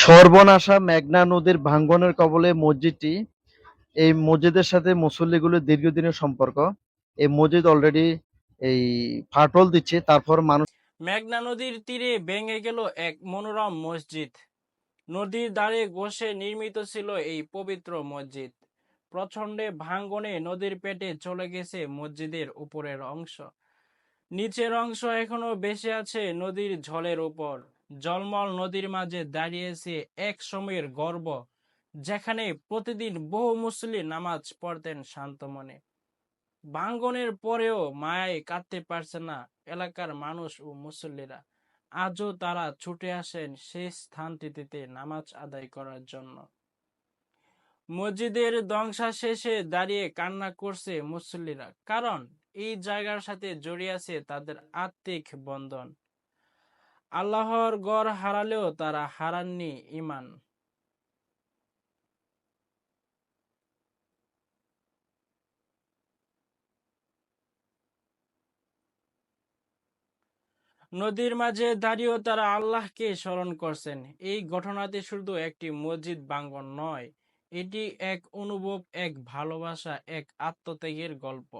সর্বনাশা মেঘনা নদীর ভাঙ্গনের কবলে মসজিদটি। এই মসজিদের সাথে মুসল্লিগুলোর দীর্ঘদিনের সম্পর্ক। এই মসজিদ অলরেডি এই ফাটল দিচ্ছে, তারপর মানুষ। মেঘনা নদীর তীরে ভেঙে গেল এক মনোরম মসজিদ। নদীর ধারে বসে নির্মিত ছিল এই পবিত্র মসজিদ। প্রচন্ডে ভাঙ্গনে নদীর পেটে চলে গেছে মসজিদের উপরের অংশ। নিচের অংশ এখনো বেঁচে আছে নদীর ঝলের উপর। জলমল নদীর মাঝে দাঁড়িয়েছে এক সময়ের গর্ব, যেখানে প্রতিদিন বহু মুসল্লি নামাজ পড়তেন শান্ত মনে। ভাঙ্গনের পরেও মায়ায় কাঁদতে পারছে না এলাকার মানুষ ও মুসল্লিরা। আজও তারা ছুটে আসেন সেই স্থানটিতে নামাজ আদায় করার জন্য। মসজিদের ধ্বংসাবশেষে দাঁড়িয়ে কান্না করছে মুসল্লিরা, কারণ এই জায়গার সাথে জড়িয়ে আছে তাদের আত্মিক বন্ধন। আল্লাহর ঘর হারালেও তারা হারাননি ঈমান। নদীর মাঝে দাঁড়িয়েও তারা আল্লাহকে স্মরণ করছেন। এই ঘটনাটি শুধু একটি মসজিদ ভাঙ্গন নয়, এটি এক অনুভব, এক ভালোবাসা, এক আত্মত্যাগের গল্প।